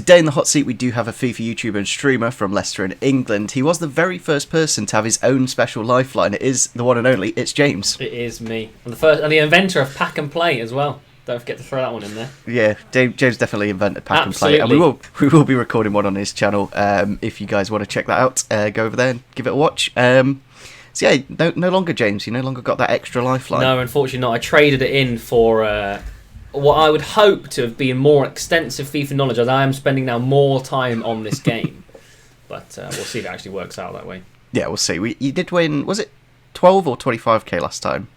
Today in the hot seat we do have a FIFA YouTuber and streamer from Leicester in England. He was the very first person to have his own special lifeline. It is the one and only, it's James. It is me. And the inventor of Pack and Play as well. Don't forget to throw that one in there. Yeah, James definitely invented Pack and Play, and we will be recording one on his channel. If you guys want to check that out, go over there and give it a watch. So yeah, no longer James. You no longer got that extra lifeline. No, unfortunately not. I traded it in for what I would hope to have been more extensive FIFA knowledge, as I am spending now more time on this game. But we'll see if it actually works out that way. Yeah, we'll see. You did win. Was it 12 or 25k last time?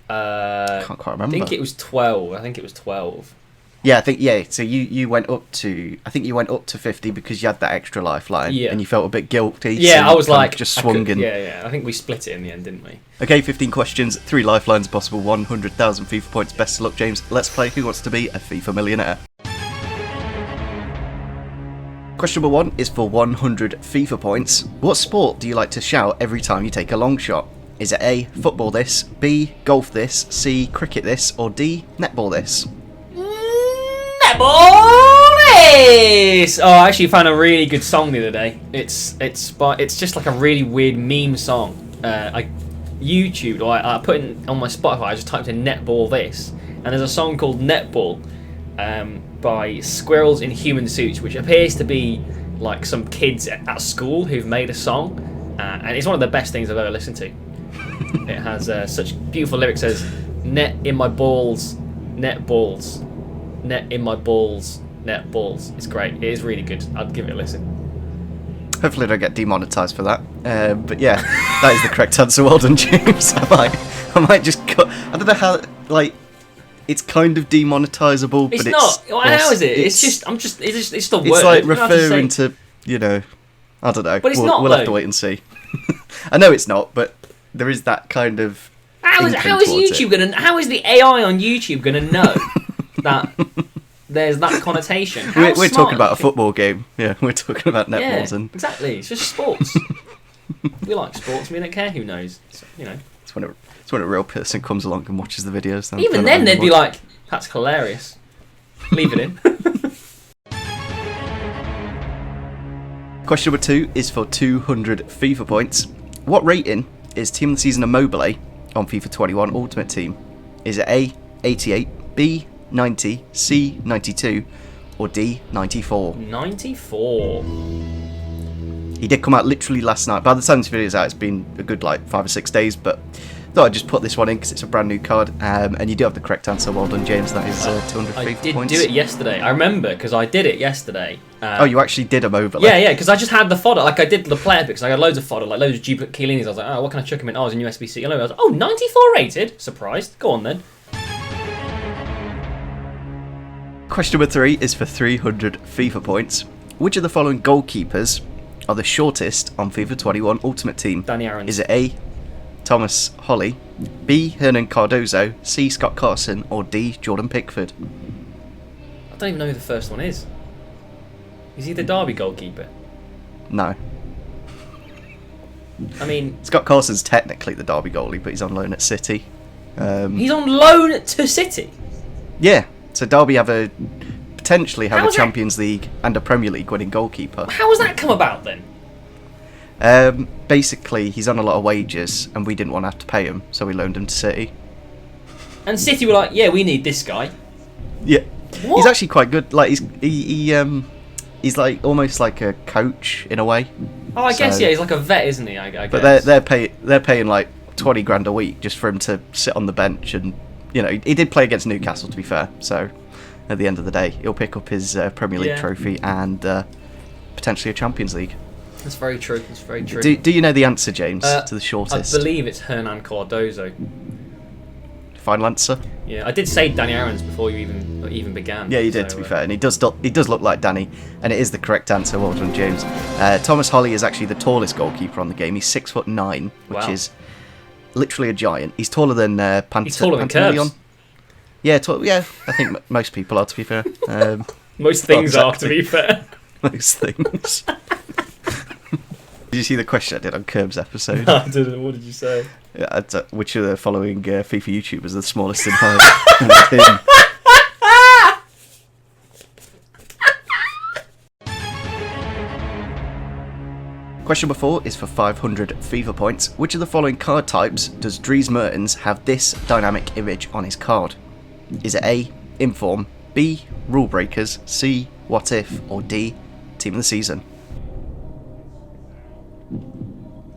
I can't quite remember. I think it was 12. Yeah, So you went up to. I think you went up to 50 because you had that extra lifeline. Yeah. And you felt a bit guilty. Yeah, so I was like, just swung in. Yeah. I think we split it in the end, didn't we? Okay, 15 questions, 3 lifelines possible, 100,000 FIFA points. Best of luck, James. Let's play Who Wants to Be a FIFA Millionaire. Question number 1 is for 100 FIFA points. What sport do you like to shout every time you take a long shot? Is it A, football this, B, golf this, C, cricket this, or D, netball this? Netball this! Oh, I actually found a really good song the other day. It's just like a really weird meme song. I put it on my Spotify. I just typed in netball this, and there's a song called Netball by Squirrels in Human Suits, which appears to be like some kids at school who've made a song, and it's one of the best things I've ever listened to. It has such beautiful lyrics as net in my balls, net balls, net in my balls, net balls. It's great. It is really good. I'd give it a listen. Hopefully I don't get demonetised for that. But yeah, that is the correct answer. Well done, James. I might just cut. I don't know how, like, it's kind of demonetisable, but it's not. How is it? It's just the word. It's like referring to, I don't know. But it's not. We'll have to wait and see. I know it's not, but there is that kind of. How is YouTube gonna? How is the AI on YouTube gonna know that there's that connotation? We're talking about a football game. Yeah, we're talking about netballs and. Exactly. It's just sports. We like sports. We don't care who knows. It's when a real person comes along and watches the videos. Even then, they'd be like, "That's hilarious." Leave it in. Question number 2 is for 200 FIFA points. What rating is Team of the Season Immobile on FIFA 21 Ultimate Team? Is it A, 88, B, 90, C, 92, or D, 94? 94. He did come out literally last night. By the time this video is out, it's been a good 5 or 6 days, but thought I'd just put this one in because it's a brand new card, and you do have the correct answer. Well done, James. That is 200 FIFA points. I did do it yesterday. I remember because I did it yesterday. Oh, you actually did them over? Yeah, because I just had the fodder. Like I did the player picks. I had loads of fodder, like loads of duplicate Chiellinis. I was like, oh, what can I chuck him in? Oh, I was in USB-C. I was like, oh, 94 rated. Surprised. Go on then. Question number 3 is for 300 FIFA points. Which of the following goalkeepers are the shortest on FIFA 21 Ultimate Team? DannyAarons. Is it A, Thomas Holly, B, Hernan Cardozo, C, Scott Carson, or D, Jordan Pickford? I don't even know who the first one is. Is he the Derby goalkeeper? No. I mean, Scott Carson's technically the Derby goalie, but he's on loan at City. He's on loan to City? Yeah. So Derby potentially have a Champions League and a Premier League winning goalkeeper. How has that come about then? Basically, he's on a lot of wages, and we didn't want to have to pay him, so we loaned him to City. And City were like, "Yeah, we need this guy." Yeah, what? He's actually quite good. Like he's like almost like a coach in a way. Oh, I guess he's like a vet, isn't he? I guess. But they're paying like 20 grand a week just for him to sit on the bench, and he did play against Newcastle, to be fair. So at the end of the day, he'll pick up his Premier League trophy and potentially a Champions League. That's very true. That's very true. Do you know the answer, James, to the shortest? I believe it's Hernan Cardozo. Final answer? Yeah, I did say DannyAarons before you even began. Yeah, you did, to be fair, and he does look like Danny, and it is the correct answer. Well done, James. Thomas Holly is actually the tallest goalkeeper on the game. He's 6'9", which is literally a giant. He's taller than He's taller than Curbs. Yeah, I think most people are, to be fair. Most things are, to be fair. Most things. Did you see the question I did on Curb's episode? No, I didn't. What did you say? Which of the following FIFA YouTubers are the smallest in height? Question number 4 is for 500 FIFA points. Which of the following card types does Dries Mertens have this dynamic image on his card? Is it A, Inform, B, Rule Breakers, C, What If, or D, Team of the Season?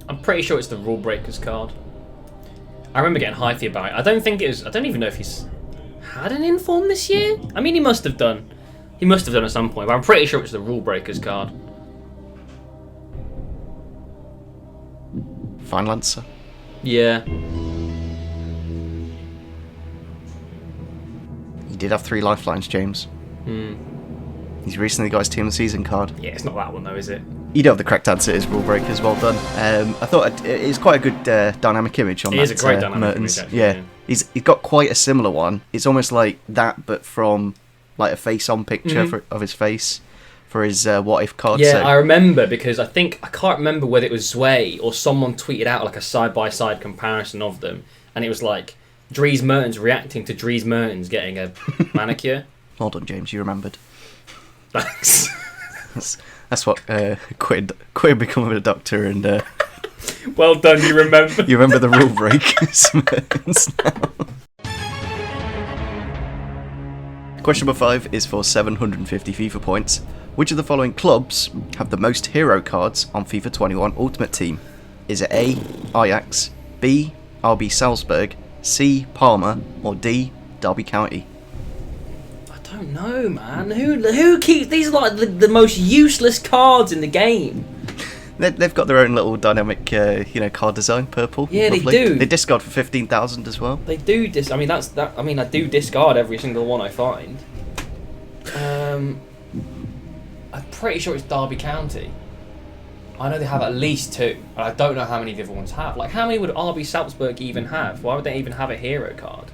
I'm pretty sure it's the Rule Breakers card. I remember getting hypey about it. I don't think it was. I don't even know if he's had an Inform this year. I mean, he must have done. He must have done at some point, but I'm pretty sure it's the Rule Breakers card. Final answer. Yeah. He did have 3 lifelines, James. He's recently got his Team of the Season card. Yeah, it's not that one though, is it? You know the correct answer is Rule Breakers. Well done. I thought it's quite a good dynamic image on that. It is a great dynamic Mertens. image, actually, Yeah. yeah. He's got quite a similar one. It's almost like that, but from like a face-on picture of his face for his What If card. Yeah, so, I remember because I can't remember whether it was Zwei or someone tweeted out like a side-by-side comparison of them, and it was like Dries Mertens reacting to Dries Mertens getting a manicure. well done, James. You remembered. Thanks. That's what quit becoming a doctor and. Well done, you remember. You remember the Rule Breakers Mertens now. Question number 5 is for 750 FIFA points. Which of the following clubs have the most hero cards on FIFA 21 Ultimate Team? Is it A, Ajax, B, RB Salzburg, C, Parma, or D, Derby County? I don't know, man. Who keeps these? Are like the most useless cards in the game. They've got their own little dynamic, card design. Purple. Yeah, lovely. they do. They discard for 15,000 as well. They do I mean, that's that. I mean, I do discard every single one I find. I'm pretty sure it's Derby County. I know they have at least 2, and I don't know how many the other ones have. Like, how many would RB Salzburg even have? Why would they even have a hero card?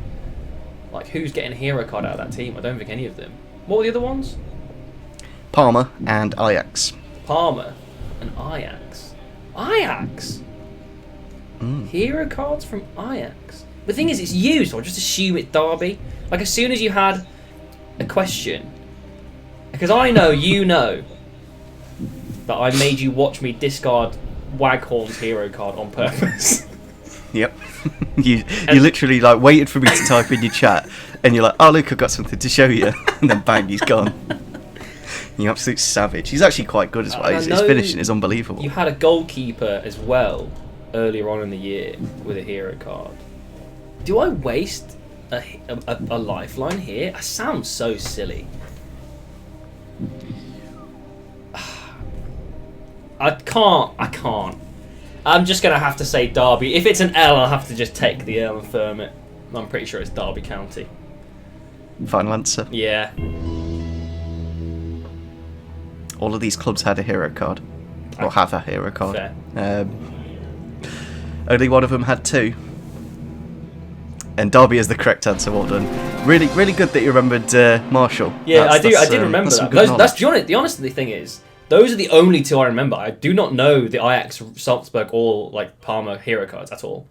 Like, who's getting a hero card out of that team? I don't think any of them. What were the other ones? Parma and Ajax. Parma and Ajax. Ajax? Hero cards from Ajax. The thing is, it's you, so I'll just assume it's Derby. Like, as soon as you had a question, because I know you know that I made you watch me discard Waghorn's hero card on purpose. Yep. you literally like waited for me to type in your chat, and you're like, "Oh look, I've got something to show you," and then bang, he's gone. You absolute savage. He's actually quite good as well. His finishing is unbelievable. You had a goalkeeper as well earlier on in the year with a hero card. Do I waste a lifeline here? I sound so silly. I can't. I'm just going to have to say Derby. If it's an L, I'll have to just take the L and firm it. I'm pretty sure it's Derby County. Final answer. Yeah. All of these clubs had a hero card. Or have a hero card. Fair. Only one of them had 2. And Derby is the correct answer. Well done. Really, really good that you remembered Marshall. Yeah, I did remember that. That's the honest thing is, those are the only 2 I remember. I do not know the Ajax, Salzburg, or like Parma hero cards at all.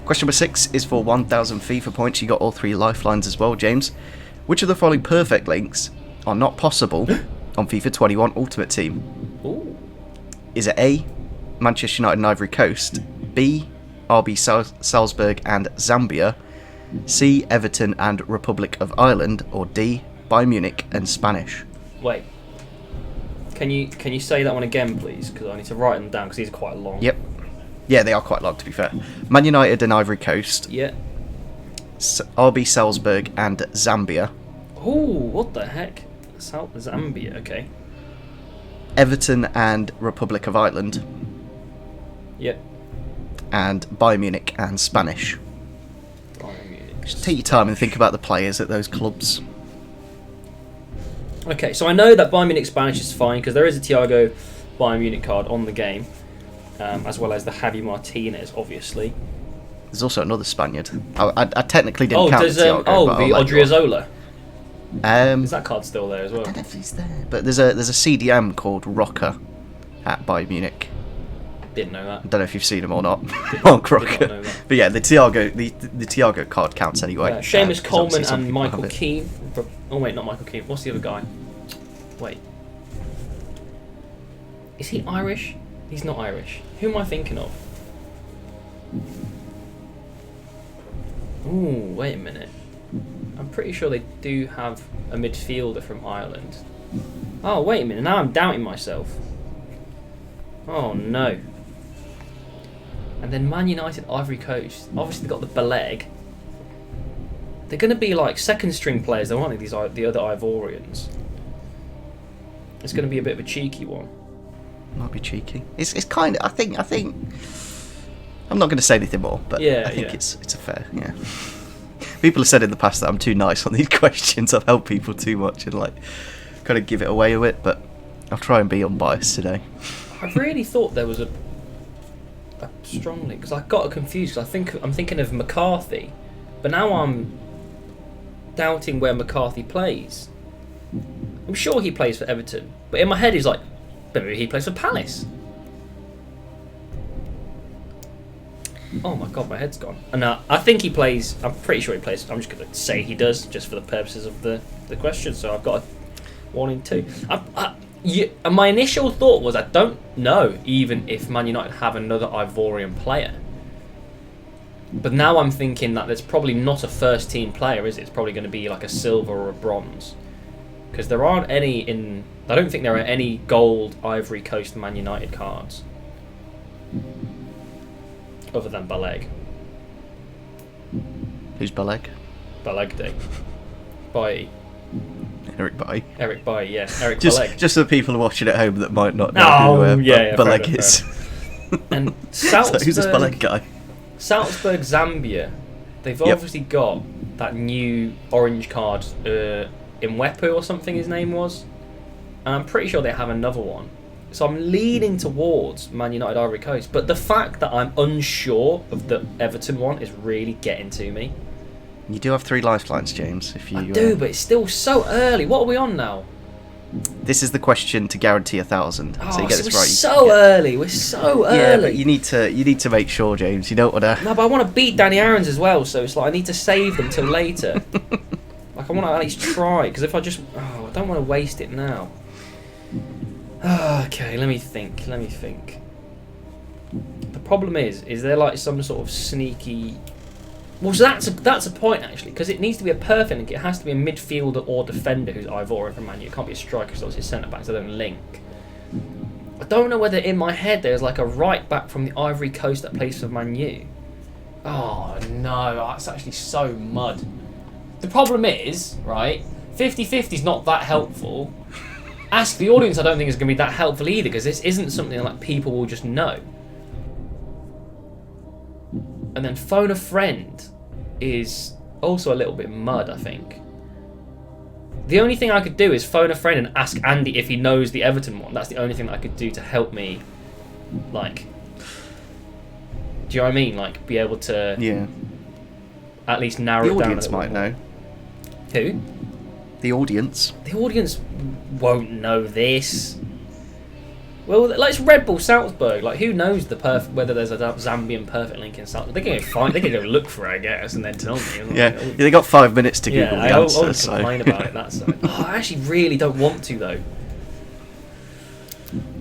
Question number 6 is for 1,000 FIFA points. You got all 3 lifelines as well, James. Which of the following perfect links are not possible on FIFA 21 Ultimate Team? Ooh. Is it A, Manchester United and Ivory Coast, B, RB Salzburg and Zambia, C, Everton and Republic of Ireland, or D, Bayern Munich and Spanish? Wait. Can you say that one again, please? Because I need to write them down because these are quite long. Yep. Yeah, they are quite long, to be fair. Man United and Ivory Coast. Yeah. RB Salzburg and Zambia. Ooh, what the heck? Zambia, okay. Everton and Republic of Ireland. Yep. And Bayern Munich and Spanish. Bayern Munich. Just take your time and think about the players at those clubs. Okay, so I know that Bayern Munich Spanish is fine because there is a Thiago Bayern Munich card on the game, as well as the Javi Martinez, obviously. There's also another Spaniard. I technically didn't count Thiago. The Odriozola. Is that card still there as well? I don't know if he's there. But there's a CDM called Rocker at Bayern Munich. Didn't know that. I don't know if you've seen him or not. Mark Rocker. Did not know that. But yeah, the Thiago card counts anyway. Seamus Coleman obviously and Michael Keane. Oh wait, not Michael Keane. What's the other guy? Wait. Is he Irish? He's not Irish. Who am I thinking of? Ooh, wait a minute. I'm pretty sure they do have a midfielder from Ireland. Oh, wait a minute. Now I'm doubting myself. Oh, no. And then Man United, Ivory Coast. Obviously, they've got the Beleg. They're going to be like second string players, though, aren't they? The other Ivorians. It's going to be a bit of a cheeky one. Might be cheeky. It's kind of. I think. I'm not going to say anything more, but Yeah, I think yeah. it's a fair. Yeah. People have said in the past that I'm too nice on these questions. I've helped people too much and like kind of give it away a bit, but I'll try and be unbiased today. I really thought there was a strong link because I got confused. Cause I'm thinking of McCarthy, but now I'm doubting where McCarthy plays. I'm sure he plays for Everton, but in my head he's like, maybe he plays for Palace. Oh my god, my head's gone. And I think he plays. I'm pretty sure he plays. I'm just going to say he does, just for the purposes of the question. So I've got a 1 in 2. And my initial thought was I don't know even if Man United have another Ivorian player. But now I'm thinking that there's probably not a first team player, is it? It's probably going to be like a silver or a bronze. Because there aren't any in... I don't think there are any gold Ivory Coast Man United cards. Other than Beleg. Who's Beleg? Beleg Day. Bailly. Eric Bailly. Eric Bailly, yeah. Eric Just Beleg. for the people watching at home that might not know who Beleg is. And Salzburg... So who's this Beleg guy? Salzburg, Zambia. They've obviously got that new orange card, Mwepu or something his name was. And I'm pretty sure they have another one. So I'm leaning towards Man United Ivory Coast. But the fact that I'm unsure of the Everton one is really getting to me. You do have 3 lifelines, James. If you I do, but it's still so early. What are we on now? This is the question to guarantee 1,000. Oh, so you get this we're right. so early. We're so early. Yeah, but you need to make sure, James. You don't want to. No, but I want to beat DannyAarons as well. So it's like I need to save them till later. Like I want to at least try. Because if I just... Oh, I don't want to waste it now. Okay, let me think. The problem is there like some sort of sneaky... Well, so that's a point actually, because it needs to be a perfect link. It has to be a midfielder or defender who's Ivorian from Man U. It can't be a striker because obviously centre backs, they don't link. I don't know whether in my head there's like a right back from the Ivory Coast that plays for Man U. Oh no, that's actually so mud. The problem is, right, 50-50 is not that helpful. Ask the audience, I don't think is going to be that helpful either, because this isn't something like people will just know. And then phone a friend is also a little bit mud, I think. The only thing I could do is phone a friend and ask Andy if he knows the Everton one. That's the only thing that I could do to help me, like... Do you know what I mean? Like, be able to at least narrow it down a The audience little might more. know. Who? The audience. The audience won't know this. Well, like it's Red Bull Salzburg. Like, who knows whether there's a Zambian perfect link in Salzburg? They can go find. They can go look for it, I guess, and then tell me. Yeah, they got 5 minutes to Google the I answer. won't complain about it. That's. Oh, I actually really don't want to though.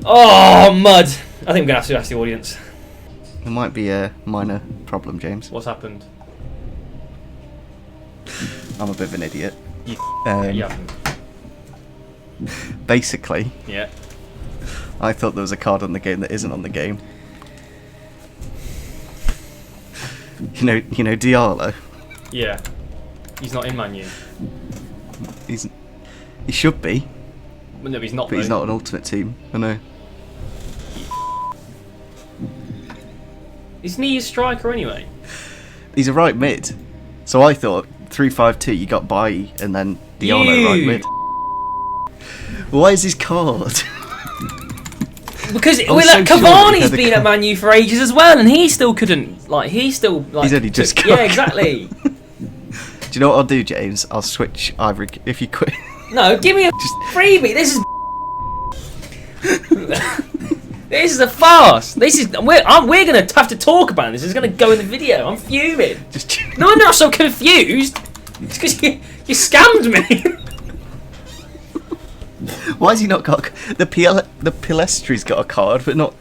Oh, mud! I think we're gonna have to ask the audience. There might be a minor problem, James. What's happened? I'm a bit of an idiot. Yeah. Basically, Yeah. I thought there was a card on the game that isn't on the game. You know Diallo. Yeah. He's not in Man U. He should be, Well, no, he's not. but he's not an ultimate team. I know. Isn't he a striker anyway? He's a right mid. So I thought 3-5-2. You got Bailly and then Diallo right mid. Why is his card? Because I'm so Cavani's sure been at Man U for ages as well, and he still couldn't. Like, he's only just got Yeah, exactly. Do you know what I'll do, James? I'll switch Ivory if you quit. No, give me a freebie. This is. This is a farce. We're gonna have to talk about this. It's gonna go in the video. I'm fuming. No, I'm not so confused. It's because you scammed me. Why has he not got the Pilestri's got a card, but not?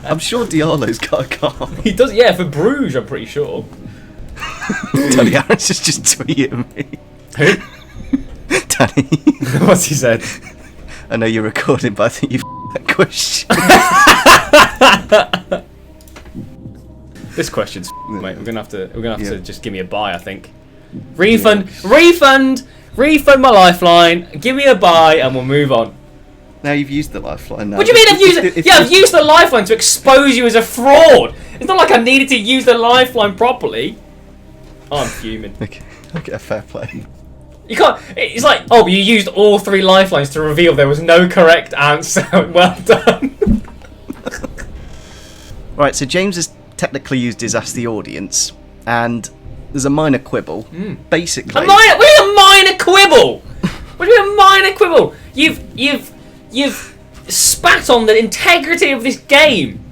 I'm sure Diallo's got a card. He does, yeah, for Bruges, I'm pretty sure. DannyAarons is just tweeting me. Who? Danny. What's he said? I know you're recording, but I think you've that question. This question's mate. We're gonna have to just give me a buy. I think. Refund my lifeline. Give me a buy, and we'll move on. Now you've used the lifeline. Now. What do you mean I've used it? Yeah, I've used the lifeline to expose you as a fraud. It's not like I needed to use the lifeline properly. I'm fuming. Okay, fair play. You can't. It's like, oh, but you used all 3 lifelines to reveal there was no correct answer. Well done. Right, so James has technically used his Ask the Audience, and there's a minor quibble. Basically, What do you mean a minor quibble? What do you mean a minor quibble? You've spat on the integrity of this game.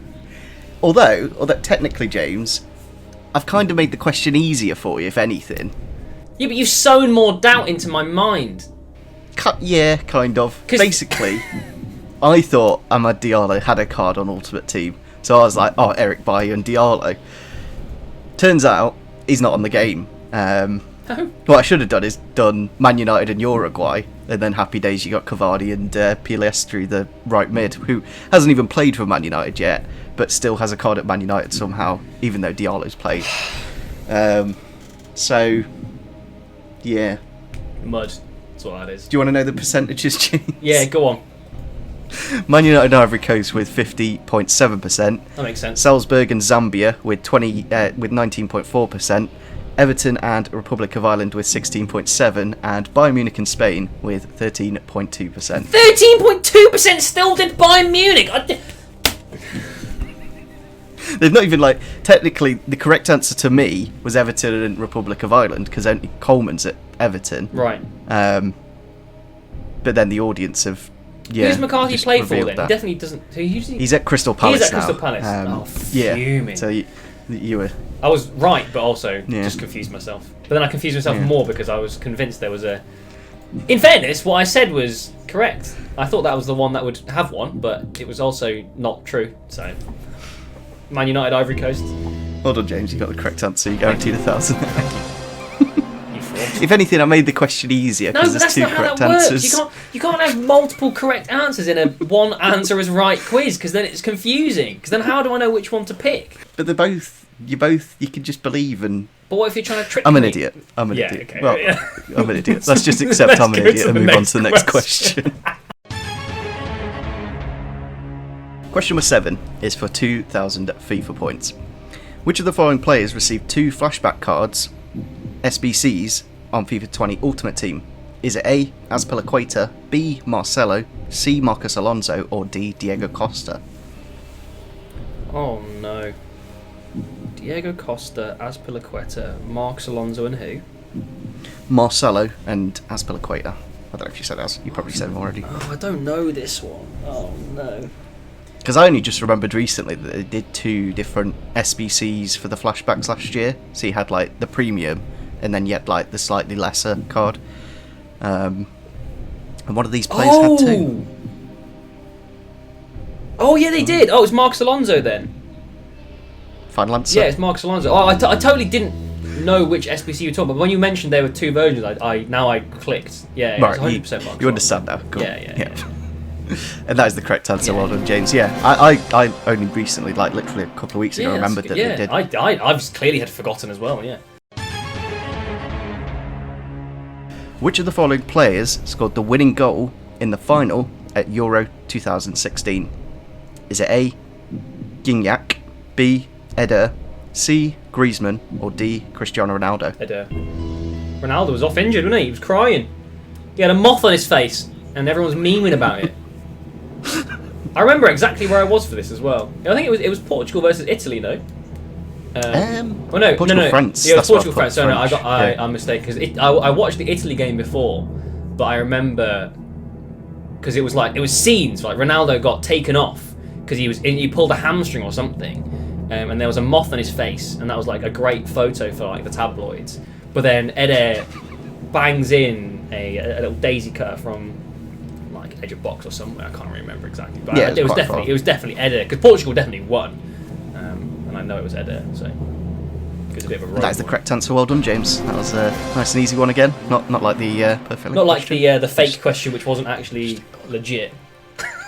Although technically, James, I've kind of made the question easier for you, if anything. Yeah, but you've sown more doubt into my mind. Yeah, kind of. Basically, I thought Amad Diallo had a card on Ultimate Team, so I was like, oh, Eric Bailly and Diallo. Turns out, he's not on the game. What I should have done is done Man United and Uruguay, and then happy days you got Cavani and Piastri, the right mid, who hasn't even played for Man United yet, but still has a card at Man United somehow, even though Diallo's played. So, yeah. Mud. That's what that is. Do you want to know the percentages, James? Yeah, go on. Man United and Ivory Coast with 50.7%. That makes sense. Salzburg and Zambia with 19.4%. Everton and Republic of Ireland with 16.7%, and Bayern Munich and Spain with 13.2%. 13.2% still did Bayern Munich. They've not even technically the correct answer to me was Everton and Republic of Ireland because only Coleman's at Everton. Right. But then the audience have Who's McCarthy play for then? That. He definitely doesn't. He's at Crystal Palace now. He's at Crystal Palace. Fuming. Yeah. So you were. I was right, but also just confused myself. But then I confused myself more because I was convinced there was a. In fairness, what I said was correct. I thought that was the one that would have one, but it was also not true. So, Man United, Ivory Coast. Hold on, James. You got the correct answer. You guaranteed 1,000. You fraud. If anything, I made the question easier because there's 2 correct answers. You can't have multiple correct answers in a one answer is right quiz because then it's confusing. Because then how do I know which one to pick? But they're both. You can just believe and. But what if you're trying to trick I'm an me? idiot. I'm an idiot. Okay, well, I'm an idiot. Let's just accept I'm an idiot and move on to the next question. Question number 7 is for 2,000 FIFA points. Which of the following players received 2 flashback cards, SBCs, on FIFA 20 Ultimate Team? Is it A. Azpilicueta, B. Marcelo, C. Marcos Alonso, or D. Diego Costa? Oh no. Diego Costa, Azpilicueta, Marcos Alonso, and who? Marcelo and Azpilicueta. I don't know if you said that. You probably said them already. Oh, I don't know this one. Oh no. Because I only just remembered recently that they did 2 different SBCs for the flashbacks last year. So you had the premium, and then you had the slightly lesser card. And one of these players had 2. Oh yeah, they did. Oh, it's Marcos Alonso then. Final answer? Yeah, it's Marcos Alonso. Oh, I totally didn't know which SBC you were talking about. But when you mentioned there were 2 versions, I clicked. Yeah, right, it's 100% Marcos. You understand now? Cool. Yeah. And that is the correct answer. Well done, James. Yeah, I only recently, literally a couple of weeks ago, remembered that they did. I've clearly had forgotten as well. Yeah. Which of the following players scored the winning goal in the final at Euro 2016? Is it A. Gignac, B. Eder, C. Griezmann, or D. Cristiano Ronaldo? Eder. Ronaldo was off injured, wasn't he? He was crying. He had a moth on his face, and everyone was memeing about it. I remember exactly where I was for this as well. I think it was Portugal versus Italy, though. Portugal, France. Yeah, it was That's Portugal, France. French. I'm mistaken because I watched the Italy game before, but I remember because it was scenes like Ronaldo got taken off because he pulled a hamstring or something, and there was a moth on his face, and that was a great photo for the tabloids. But then Eder bangs in a little daisy cutter from edge of box or somewhere. I can't remember exactly, but Yeah, it was definitely Eder, because Portugal definitely won, and I know it was Eder, so it was a bit of a rogue That is the one. correct answer. Well done, James. That was a nice and easy one again. Not like the perfect. Not like the fake question, which wasn't actually legit.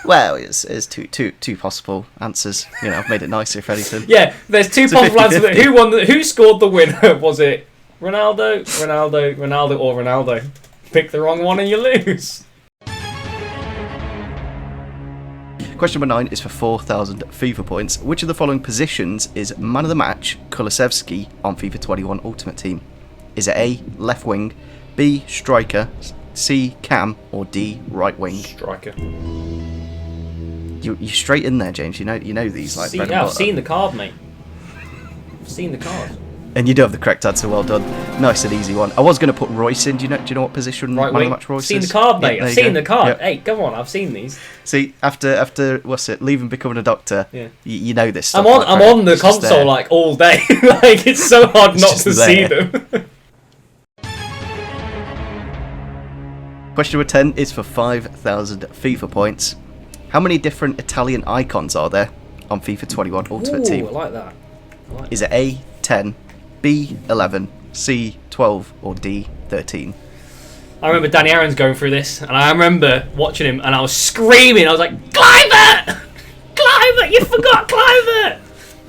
Well, it's two possible answers. You know, I've made it nicer if anything. Yeah, there's two possible answers. Who scored the winner? Was it Ronaldo, or Ronaldo? Pick the wrong one and you lose. Question number 9 is for 4,000 FIFA points. Which of the following positions is man of the match Kulusevski on FIFA 21 Ultimate Team? Is it A, left wing, B, striker, C, cam, or D, right wing? Striker. You're straight in there, James. You know these like bread and I've butter. seen the card, mate. I've seen the card. And you do have the correct answer. Well done. Nice and easy one. I was going to put Royce in. Do you know what position Right man of wing. the match Royce I've seen is? the card, mate. Yeah, I've seen the the card. Yep. Hey, come on. I've seen these. See, after what's it? Leaving, becoming a doctor. Yeah. You know this stuff. I'm on the console like all day. Like it's so hard not to see them. Question number 10 is for 5,000 FIFA points. How many different Italian icons are there on FIFA 21 Ultimate Team? I like that. Is it A, 10, B, 11, C, 12, or D, 13? I remember DannyAarons going through this, and I remember watching him, and I was screaming. I was like, Clivert! Clivert! You forgot Clivert!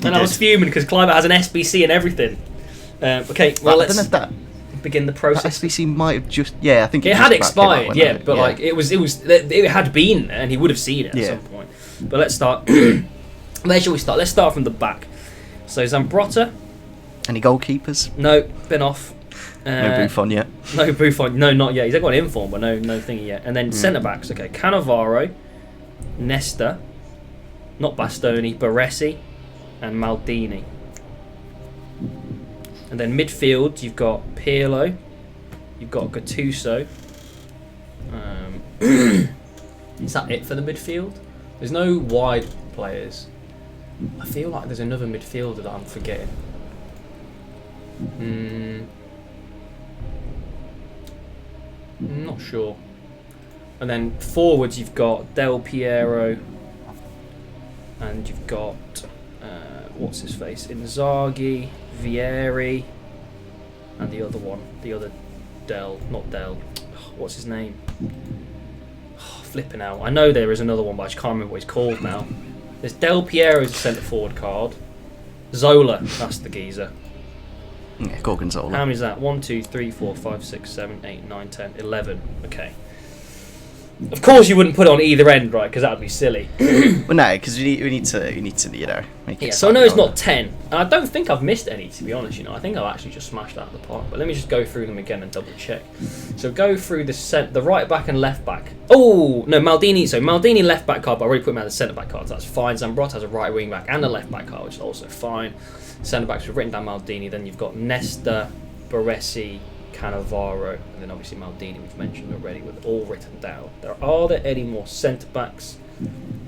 And I was fuming because Clivert has an SBC and everything. Okay, well, I don't know if that begin the process. SBC might have just... Yeah, I think It had expired, yeah, but yeah. like it had been there, and he would have seen it at some point. But let's start. Where shall we start? Let's start from the back. So Zambrotta. Any goalkeepers? No, been off. No Buffon yet. No Buffon. No, not yet. He's got an inform, but no thingy yet. And then centre backs. Okay, Cannavaro, Nesta, not Bastoni, Baresi, and Maldini. And then midfield, you've got Pirlo, you've got Gattuso. Is that it for the midfield? There's no wide players. I feel like there's another midfielder that I'm forgetting. I'm not sure. And then forwards, you've got Del Piero, and you've got what's his face, Inzaghi, Vieri, and the other one, the other not Del. What's his name? Flipping out. I know there is another one, but I just can't remember what he's called now. There's Del Piero's a centre forward card. Zola, that's the geezer. Yeah, Gorgonzola. How many is that? 1, 2, 3, 4, 5, 6, 7, 8, 9, 10, 11. Okay. Of course you wouldn't put it on either end, right? Because that would be silly. Well, no, because we need to, you know, make it. Yeah, so I know it's not 10. And I don't think I've missed any, to be honest, you know. I think I've actually just smashed that out of the park. But let me just go through them again and double check. So go through the right back and left back. Oh, no, Maldini. So Maldini left back card, but I already put him out the centre back card. So that's fine. Zambrotta has a right wing back and a left back card, which is also fine. Centre backs, we've written down Maldini. Then you've got Nesta, Baresi, Cannavaro, and then obviously Maldini we've mentioned already, with all written down. Are there any more centre backs?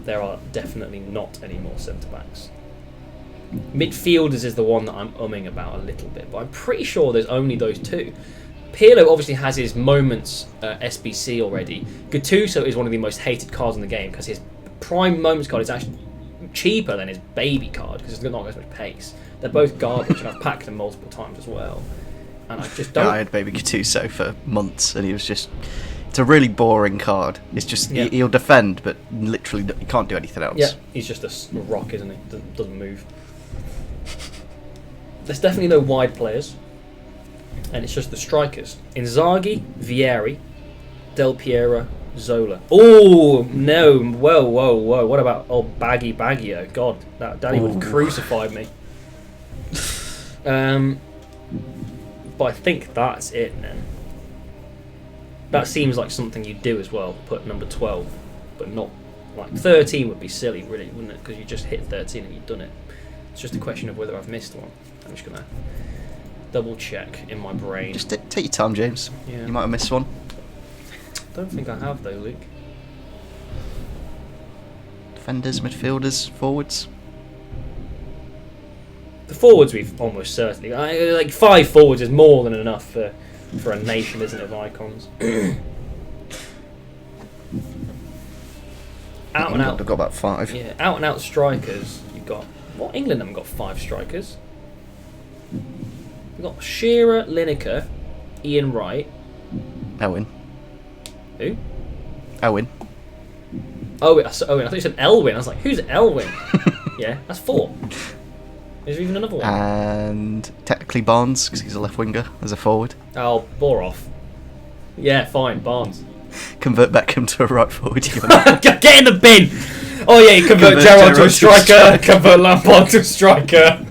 There are definitely not any more centre backs. Midfielders is the one that I'm umming about a little bit, but I'm pretty sure there's only those two. Pirlo obviously has his moments SBC already. Gattuso is one of the most hated cards in the game because his prime moments card is actually cheaper than his baby card because it's not as much pace. They're both garbage, and I've packed them multiple times as well. And I just don't. Yeah, I had Baby Gattuso for months, and he was just. It's a really boring card. It's just he'll defend, but literally he can't do anything else. Yeah, he's just a rock, isn't he? Doesn't move. There's definitely no wide players, and it's just the strikers: Inzaghi, Vieri, Del Piero, Zola. Oh no! Whoa! What about old Baggy Baggio? God, that Daddy would have crucified me. But I think that's it then. That seems like something you'd do as well, put number 12, but not like 13 would be silly, really, wouldn't it? Because you just hit 13 and you've done it. It's just a question of whether I've missed one. I'm just gonna double check in my brain. Just take your time, James. Yeah. You might have missed one. Don't think I have though, Luke. Defenders, midfielders, forwards. The forwards we've almost certainly like 5 forwards is more than enough for a nation, isn't it, of icons? out and England out. have got about 5. Yeah, out and out strikers. You've got England haven't got 5 strikers. We've got Shearer, Lineker, Ian Wright. Owen. Who? Owen. Owen. I thought you said Elwin. I was like, who's Elwin? Yeah, that's 4. Is there even another one? And technically Barnes, because he's a left winger as a forward. Oh, bore off. Yeah, fine, Barnes. Convert Beckham to a right forward. Get in the bin! Oh yeah, you convert Gerrard to a striker, convert Lampard to a striker.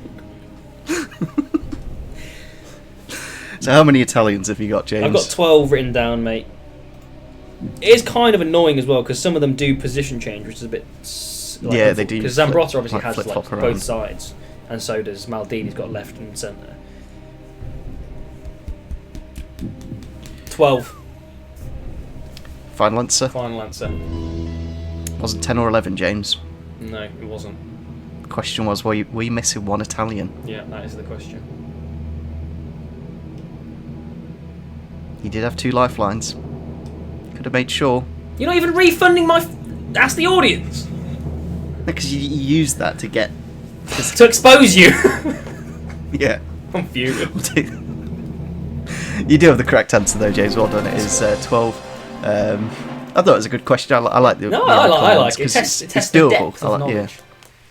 So how many Italians have you got, James? I've got 12 written down, mate. It is kind of annoying as well, because some of them do position change, which is a bit... yeah, they do. Because Zambrotta obviously has flip-flop both around. sides, and so does Maldini's got left and centre. 12. Final answer? Final answer. Wasn't 10 or 11, James. No, it wasn't. The question was, were you missing one Italian? Yeah, that is the question. You did have 2 lifelines. Could have made sure. You're not even refunding my... Ask the audience! Because you used that to get... To expose you! Yeah. I'm fuming. You do have the correct answer though, James. Well done. It is 12. I thought it was a good question. I like the... No, the I icon like ones, it. It 'cause tests it's the doable. depth of Yeah. knowledge.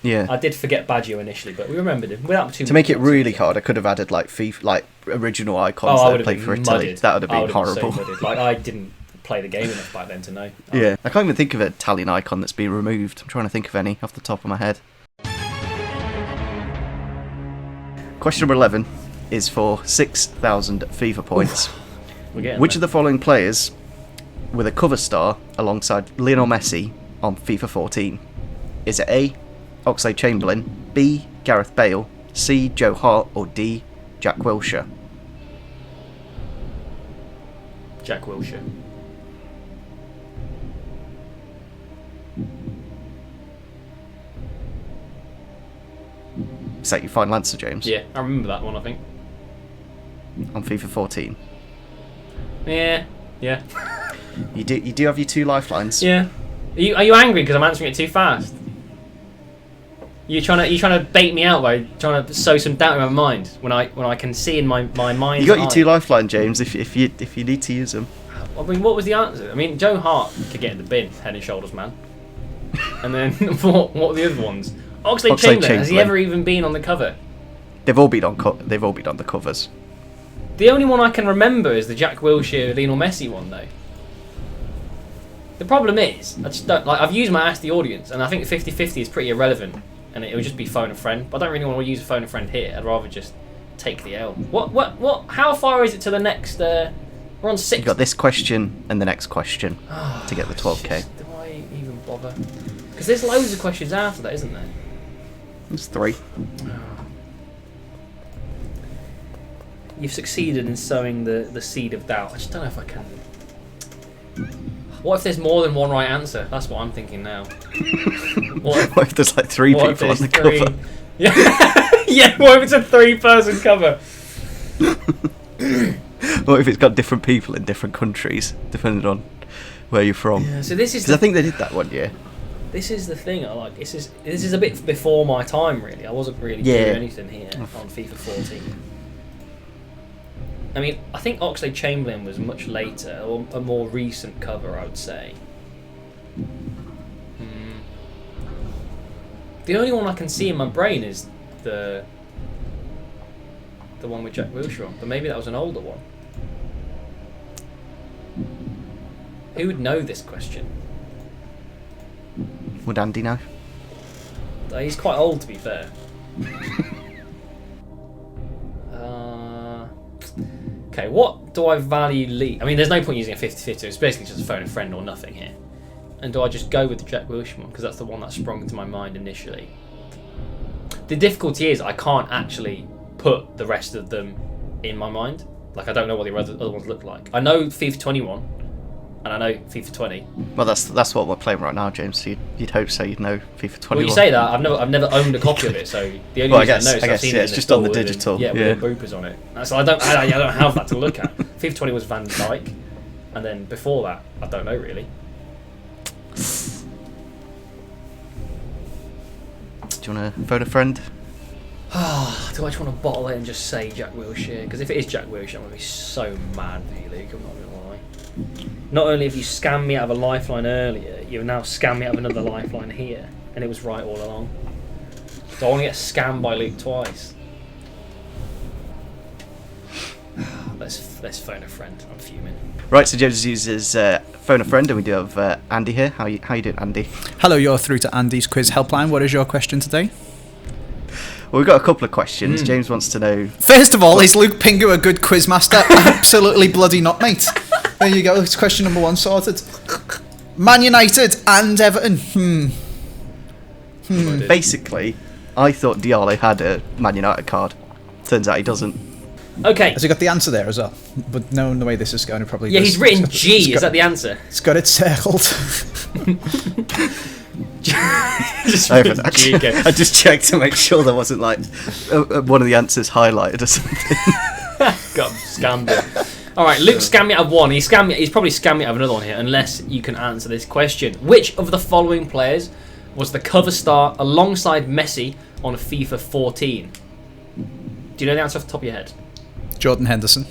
Yeah. I did forget Baggio initially, but we remembered him. Without too To make it really hard, I could have added like FIFA, like original icons I that would played have for been Italy. mudded. That would have I been would horrible. so mudded. Like, I didn't play the game enough back then to know. Yeah. I can't even think of an Italian icon that's been removed. I'm trying to think of any off the top of my head. Question number 11 is for 6,000 FIFA points. Which of the following players were the cover star alongside Lionel Messi on FIFA 14? Is it A, Oxlade-Chamberlain, B, Gareth Bale, C, Joe Hart, or D, Jack Wilshere? Jack Wilshere. Is that your final answer, James? Yeah, I remember that one, I think. On FIFA 14. Yeah. You do have your 2 lifelines. Yeah. Are you angry because I'm answering it too fast? You trying to bait me out by trying to sow some doubt in my mind when I can see in my mind. You got your 2 lifeline, James. If you need to use them. I mean, what was the answer? I mean, Joe Hart could get in the bin, head and shoulders, man. And then what were the other ones? Oxlade-Chamberlain. Has he ever even been on the cover? They've all been on the covers. The only one I can remember is the Jack Wilshere, Lionel Messi one, though. The problem is, I just don't like. I've used my Ask the Audience, and I think 50-50 is pretty irrelevant, and it would just be phone a friend. But I don't really want to use a phone a friend here. I'd rather just take the L. What? How far is it to the next? We're on 6. You got this question and the next question to get the 12k. Just, do I even bother? Because there's loads of questions after that, isn't there? It's 3. You've succeeded in sowing the seed of doubt. I just don't know if I can. What if there's more than one right answer? That's what I'm thinking now. What if there's like 3 people on the cover? Yeah, yeah. What if it's a 3-person cover? What if it's got different people in different countries, depending on where you're from? Yeah, so this is. Because I think they did that one year. This is the thing I like. This is a bit before my time, really. I wasn't really doing anything here on FIFA 14. I mean, I think Oxlade-Chamberlain was much later, or a more recent cover, I would say. The only one I can see in my brain is the one with Jack Wilshere on, but maybe that was an older one. Who would know this question? Would Andy know? He's quite old, to be fair. Okay, what do I value least? I mean, there's no point using a 50-50. It's basically just a phone a friend or nothing here. And do I just go with the Jack Wilshere one? Because that's the one that sprung into my mind initially. The difficulty is I can't actually put the rest of them in my mind. Like, I don't know what the other ones look like. I know FIFA 21. And I know FIFA 20. Well, that's what we're playing right now, James. So you'd hope so. You'd know FIFA 21. Well, you say that. I've never owned a copy of it, so the only reason I know is I've seen it. It's just on the digital. With the bloopers on it. So I don't have that to look at. FIFA 20 was Van Dijk, and then before that, I don't know really. Do you want to phone a friend? Do I just want to bottle it and just say Jack Wilshere? Because if it is Jack Wilshere, I'm going to be so mad with you, Luke. I'm not going to lie. Not only have you scammed me out of a lifeline earlier, you've now scammed me out of another lifeline here. And it was right all along. So I want to get scammed by Luke twice. Let's phone a friend. I'm fuming. Right, so James uses phone a friend, and we do have Andy here. How you doing, Andy? Hello, you're through to Andy's quiz helpline. What is your question today? Well, we've got a couple of questions. James wants to know... First of all, is Luke Pingu a good quiz master? Absolutely bloody not, mate. There you go. It's question number 1 sorted. Man United and Everton. Basically, I thought Diallo had a Man United card. Turns out he doesn't. Okay. Has he got the answer there as well? But knowing the way this is going, it probably Yeah, does. he's written G. Is that the answer? It's got it circled. Just I written G again. I just checked to make sure there wasn't like one of the answers highlighted or something. Got scammed it. All right, Luke scammed me out of one. He's probably scammed me out of another one here, unless you can answer this question. Which of the following players was the cover star alongside Messi on FIFA 14? Do you know the answer off the top of your head? Jordan Henderson.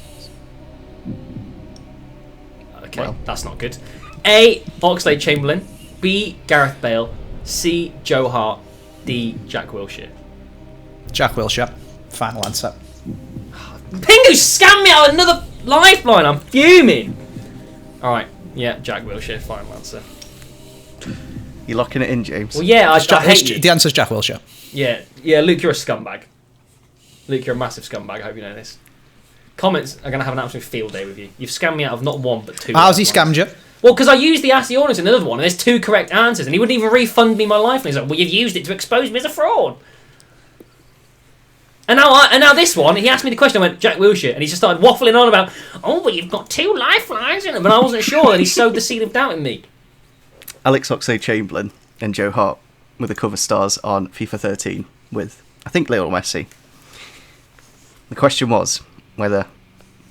Okay, Well. that's not good. A. Oxlade-Chamberlain. B. Gareth Bale. C. Joe Hart. D. Jack Wilshere. Jack Wilshere. Final answer. Pingu scammed me out of another lifeline. I'm fuming. All right, yeah, Jack Wilshere. Final answer. You locking it in, James? Well, yeah, I hate you. The answer's Jack Wilshere. Yeah, Luke, you're a scumbag. Luke, you're a massive scumbag. I hope you know this. Comments are going to have an absolute field day with you. You've scammed me out of not one, but two. How's he scammed you? Well, because I used the Ask the Audience in another one, and there's 2 correct answers, and he wouldn't even refund me my life. And he's like, well, you've used it to expose me as a fraud. And now this one, he asked me the question, I went, Jack Wilshere, and he just started waffling on about, oh, but you've got 2 lifelines in it. But I wasn't sure, and he sowed the seed of doubt in me. Alex Oxlade-Chamberlain and Joe Hart were the cover stars on FIFA 13 with, I think, Lionel Messi. The question was whether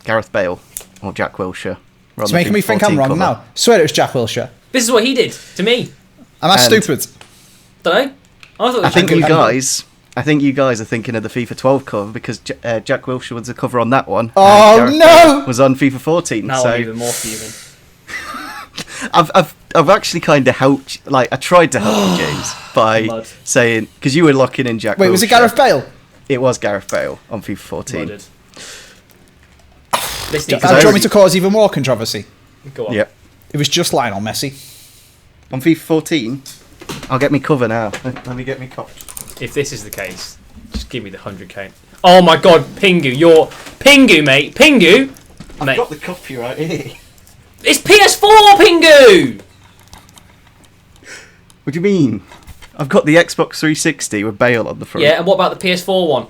Gareth Bale or Jack Wilshere were on It's the making FIFA me think 14 I'm wrong cover. now. Swear it was Jack Wilshere. This is what he did to me. Am I And- stupid? Don't know. I thought it was I think Jack you Wilshere. guys are thinking of the FIFA 12 cover because Jack Wilshere was the cover on that one. Oh, and Gareth no! Bale was on FIFA 14. Now so I'm even more fuming. I've actually kind of helped. Like I tried to help you, James, by Mud. saying because you were locking in Jack. Wait, was it Wilshere. Gareth Bale? It was Gareth Bale on FIFA 14. Mudded. This Do needs you I want already- me to cause even more controversy? Go on. Yep. It was just Lionel Messi. On FIFA 14, I'll get me cover now. Let me get me cover. If this is the case, just give me the 100k. Oh my god, Pingu, you're... Pingu, mate. Pingu! Mate. Got the copy right here. It's PS4, Pingu! What do you mean? I've got the Xbox 360 with Bale on the front. Yeah, and what about the PS4 one?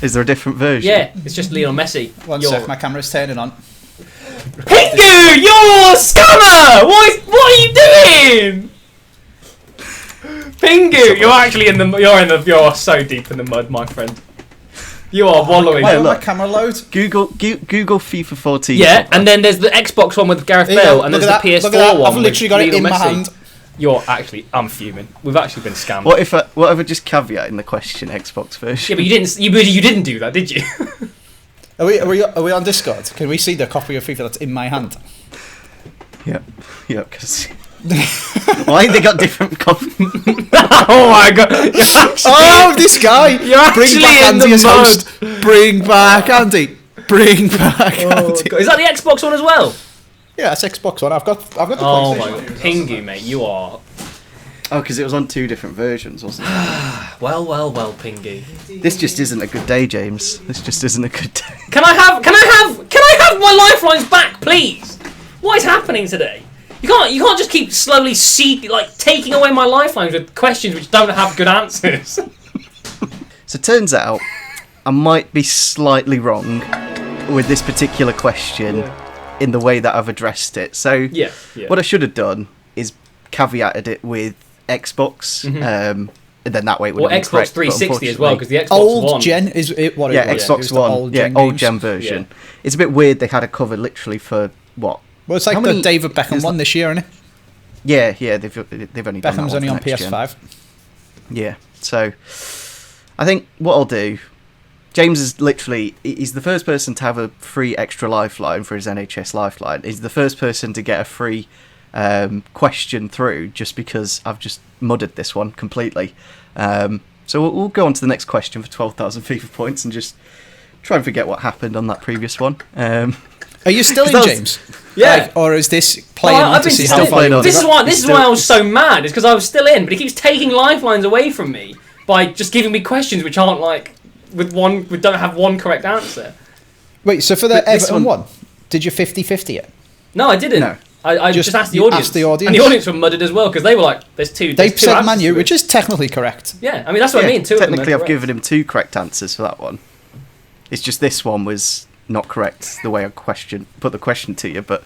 Is there a different version? Yeah, it's just Lionel Messi. One You're- sec, my camera's turning on. Pingu, you're a scammer! What are you doing? Pingu, you're so deep in the mud, my friend. You are wallowing. Wait, Where look. my camera load? Google FIFA 14. Yeah, cover. and then there's the Xbox one with Gareth Here you Bale, go, and look there's at the that, PS4 look at that. one. I've literally with got it in Lionel my Messi. hand. I'm fuming. We've actually been scammed. What if I just caveat in the question Xbox version? Yeah, but you didn't do that, did you? Are we on Discord? Can we see the copy of FIFA that's in my hand? Yeah, because why they got different copies? Oh my god! You're actually, Oh, this guy! You're Bring actually back in Andy the as mud. host. Bring back Andy. Bring back Andy. God. Is that the Xbox one as well? Yeah, that's Xbox One. I've got the Oh my PlayStation. god, Pingu, mate, you are. Oh, because it was on 2 different versions, wasn't it? Well, Pingu. This just isn't a good day, James. This just isn't a good day. Can I have my lifelines back, please? What is happening today? You can't just keep slowly taking away my lifelines with questions which don't have good answers. So turns out I might be slightly wrong with this particular question in the way that I've addressed it. So Yeah. what I should have done is caveated it with Xbox, and then that way it would Or have been Xbox correct, but 360 as well, because the Xbox Old One. gen is it? What yeah, it was? It Xbox was the One, old yeah, gen old games. gen version. Yeah. It's a bit weird. They had a cover literally for what? Well, it's like How the many- David Beckham there's one this year, isn't it? Yeah, they've only done that Beckham's one only for on next gen. PS5. Yeah. So I think what I'll do. James is literally, he's the first person to have a free extra lifeline for his NHS lifeline. He's the first person to get a free question through just because I've just mudded this one completely. So we'll go on to the next question for 12,000 FIFA points and just try and forget what happened on that previous one. Are you still in, James? Yeah. Like, or is this playing on to see how far you This is why I was so mad. It's because I was still in, but he keeps taking lifelines away from me by just giving me questions which aren't like... we don't have one correct answer. Wait, so for the Everton one, did you 50-50 it? No, I didn't. No. I just asked the audience. Asked the audience. And the audience were muddled as well, because they were like, there's two They said answers Man U, to it. which is technically correct. Yeah, I mean, that's what I mean. Two technically, of them I've given him 2 correct answers for that one. It's just this one was not correct, the way I put the question to you. But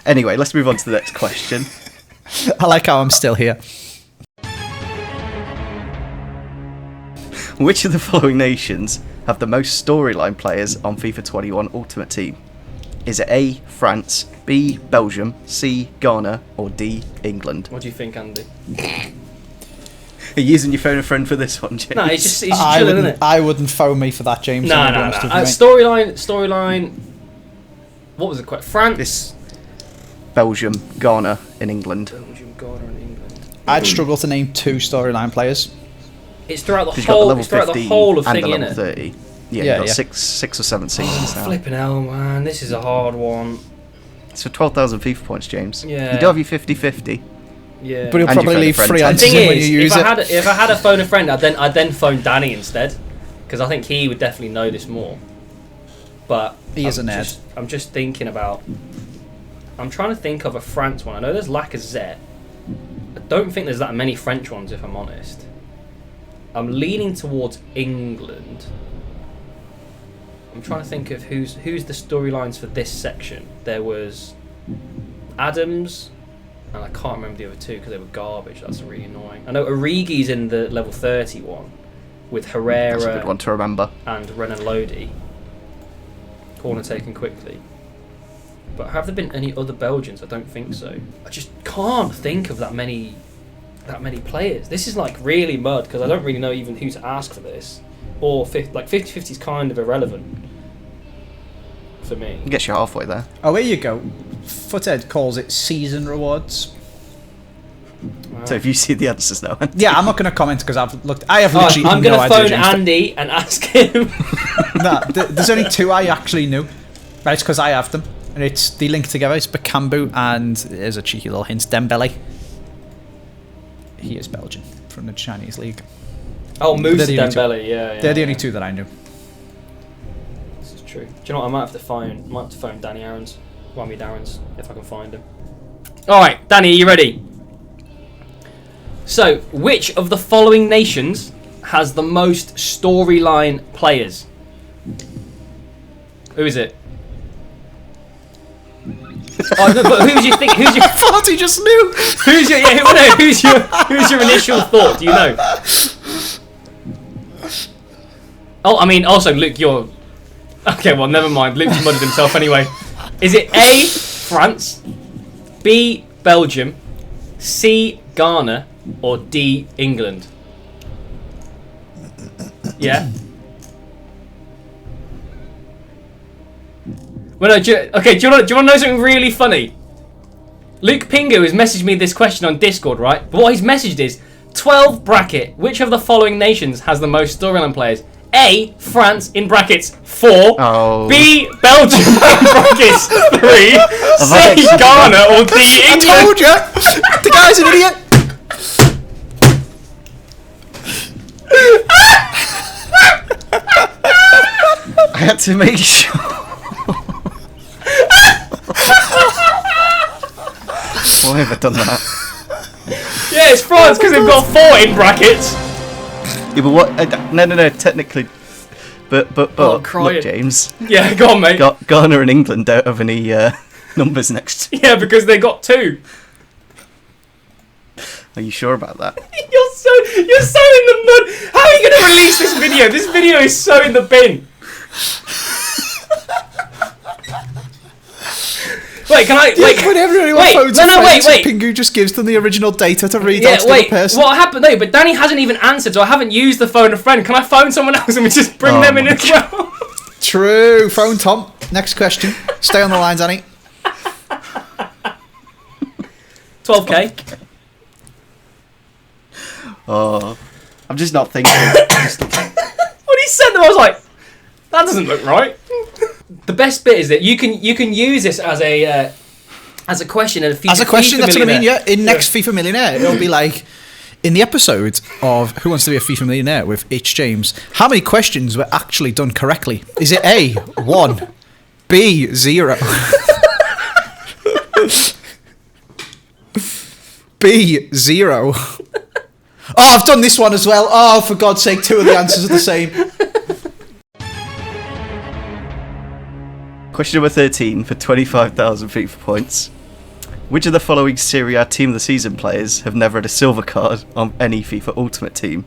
anyway, let's move on to the next question. I like how I'm still here. Which of the following nations have the most storyline players on FIFA 21 Ultimate Team? Is it A, France, B, Belgium, C, Ghana, or D, England? What do you think, Andy? Are you using your phone a friend for this one, James? No, it's just chilling, isn't it? I wouldn't phone me for that, James. No. Storyline. What was the question? France. This Belgium, Ghana, and England. Belgium, Ghana, and England. I'd struggle to name 2 storyline players. It's throughout the 'Cause you've got the whole. level It's throughout the 15 whole of and thing, the level innit? 30. Yeah, You've got yeah. six or seven seasons now. Flipping hell, man! This is a hard one. It's for 12,000 FIFA points, James. Yeah. You do have your 50-50. Yeah. But he'll And probably your leave phone a 3 friend. The answers thing in when you is, use it. if I had a phone a friend, I'd then phone Danny instead, because I think he would definitely know this more. But He is a nerd. I'm just thinking about. I'm trying to think of a France one. I know there's Lacazette. I don't think there's that many French ones, if I'm honest. I'm leaning towards England. I'm trying to think of who's the storylines for this section. There was Adams, and I can't remember the other 2 because they were garbage. That's really annoying. I know Origi's in the level 30 one with Herrera. That's a good one to remember. And Renan Lodi. Corner taken quickly. But have there been any other Belgians? I don't think so. I just can't think of that many players. This is like really mud because I don't really know even who to ask for this. Or 50-50 is kind of irrelevant for me. I guess you're halfway there. Oh, here you go. Foothead calls it season rewards. Wow. So if you see the answers now. Yeah, I'm not going to comment because I've looked. I have literally I'm no going to idea. phone James. Andy and ask him. Nah, there's only 2 I actually knew. Right, it's because I have them. And it's the link together. It's Bakambu and there's a cheeky little hint, Dembele. He is Belgian from the Chinese league. Oh, Moose They're the only Dembele, yeah. They're the only 2 that I knew. This is true. Do you know what? I might have to phone DannyAarons, Arons, if I can find him. All right, Danny, are you ready? So, which of the following nations has the most storyline players? Who is it? Oh, no, but who's your? I thought he just knew. Who's your initial thought? Do you know? Oh, I mean, also, Luke, you're... Okay, well, never mind. Luke's muddled himself anyway. Is it A, France, B, Belgium, C, Ghana, or D, England? Yeah? Well, no, do you want to know something really funny? Luke Pingu has messaged me this question on Discord, right? But what he's messaged is 12 bracket. Which of the following nations has the most storyline players? A, France in brackets 4. Oh. B, Belgium in brackets 3. C, Ghana or D, England. I told you. The guy's an idiot. I had to make sure. Why have I done that? Yeah, it's France because they've got 4 in brackets. Yeah, but what? No. Technically, but Oh, crying. look, James. Yeah, go on, mate. Ghana and England don't have any numbers next. Yeah, because they got 2. Are you sure about that? You're so in the mud. How are you going to release this video? This video is so in the bin. Wait, can I? Wait, Whenever anyone wait, phones no, a no, friend, wait. Pingu just gives them the original data to read Yeah, out to the wait. person. What happened? No, but Danny hasn't even answered, so I haven't used the phone a friend. Can I phone someone else and we just bring them in as well? True. Phone Tom. Next question. Stay on the line, Danny. 12k. Oh, I'm just not thinking. When he said that, I was like, that doesn't look right. The best bit is that you can use this as a question in a future. As a question, FIFA that's what I mean. Millionaire. Yeah. In next FIFA Millionaire, it'll be like, in the episode of Who Wants to Be a FIFA Millionaire with H. James, how many questions were actually done correctly? Is it A, 1, B, 0, B, 0? Oh, I've done this one as well. Oh, for God's sake, 2 of the answers are the same. Question number 13 for 25,000 FIFA points. Which of the following Serie A Team of the Season players have never had a silver card on any FIFA Ultimate Team?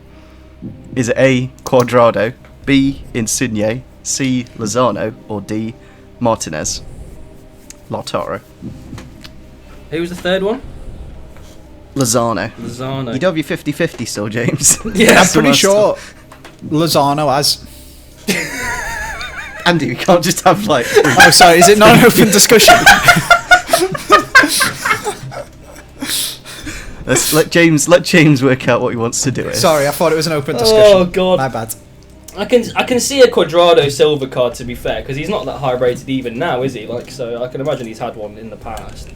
Is it A, Quadrado, B, Insigne, C, Lozano, or D, Martinez? Lautaro. Who was the third one? Lozano. Lozano. You don't have your 50-50 still, James. Yeah, I'm pretty sure Lozano has. Andy, we can't just have like... Oh, sorry, is it not an open discussion? Let James work out what he wants to do. Sorry, I thought it was an open discussion. Oh, God. My bad. I can see a Quadrado silver card, to be fair, because he's not that high rated even now, is he? Like, so I can imagine he's had one in the past.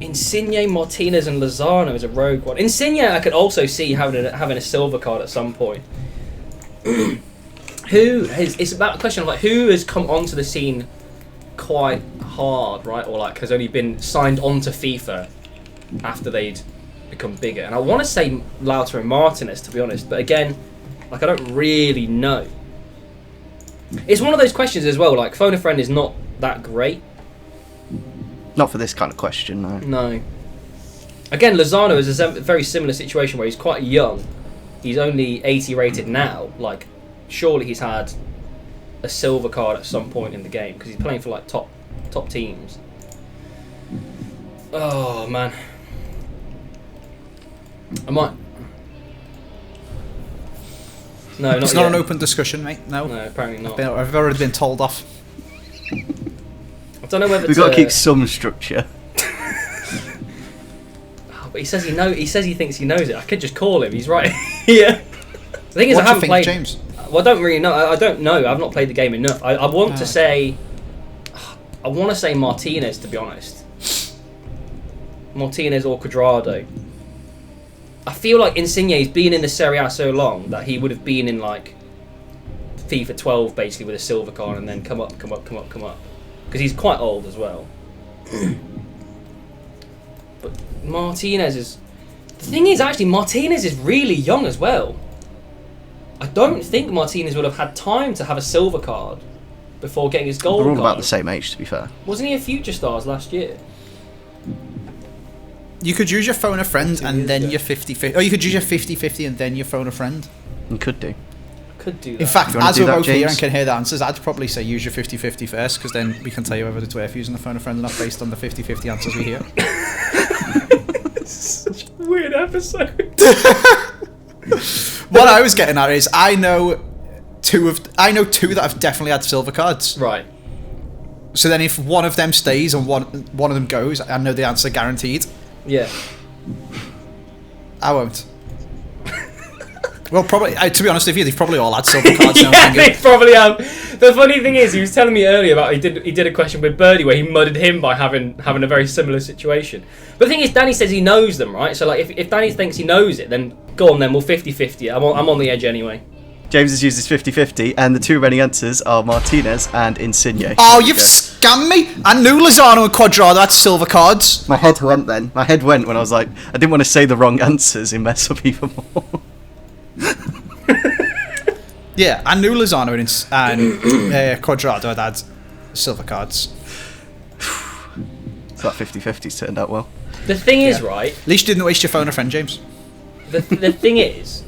Insigne, Martinez, and Lozano is a rogue one. Insigne, I could also see having a silver card at some point. It's about a question of like who has come onto the scene quite hard, right? Or like has only been signed onto FIFA after they'd become bigger. And I want to say Lautaro Martinez, to be honest, but again, like I don't really know. It's one of those questions as well. Like phone a friend is not that great. Not for this kind of question, no. No. Again, Lozano is a very similar situation where he's quite young. He's only 80 rated now. Like, surely he's had a silver card at some point in the game because he's playing for like top teams. Oh man, I might. No, not It's yet. not an open discussion, mate. No. No, apparently not. I've already been told off. I don't know whether We've got to keep some structure. But he says he thinks he knows it. I could just call him. He's right here. The thing is, What I do you haven't think, played. James? Well, I don't really know. I don't know. I've not played the game enough. I want to say. I want to say Martinez, to be honest. Martinez or Quadrado. I feel like Insigne's been in the Serie A so long that he would have been in like FIFA 12 basically with a silver card and then come up. Because he's quite old as well. But Martinez is... The thing is, actually, Martinez is really young as well. I don't think Martinez would have had time to have a silver card before getting his gold We're all card. about the same age, to be fair. Wasn't he a Future Stars last year? You could use your phone a friend 2 and years then ago. your 50-50. Or you could use your 50-50 and then your phone a friend. You could do. Could do that. In fact, Do you wanna as do we're that, both here James? and can hear the answers, I'd probably say use your 50-50 first, because then we can tell you whether it's worth using the phone a friend or not based on the 50-50 answers we hear. Such a weird episode. What I was getting at is I know two that have definitely had silver cards. Right. So then if one of them stays and one of them goes, I know the answer guaranteed. Yeah. I won't. Well, probably. To be honest with you, they've probably all had silver cards. Now, Yeah, thinking, they probably have. The funny thing is, he was telling me earlier about he did a question with Birdie where he mudded him by having a very similar situation. But the thing is, Danny says he knows them, right? So like, if Danny thinks he knows it, then go on then. We'll 50-50. I'm on the edge anyway. James has used his 50-50, and the two remaining answers are Martinez and Insigne. oh, There you've you go. scammed me! I knew Lozano and Quadrado had silver cards. My head went then. My head went when I was like, I didn't want to say the wrong answers and mess up even more. Yeah, I knew Lozano and Quadrado had silver cards. So that 50-50's turned out well. The thing is, Yeah. right? At least you didn't waste your phone a friend, James. The thing is,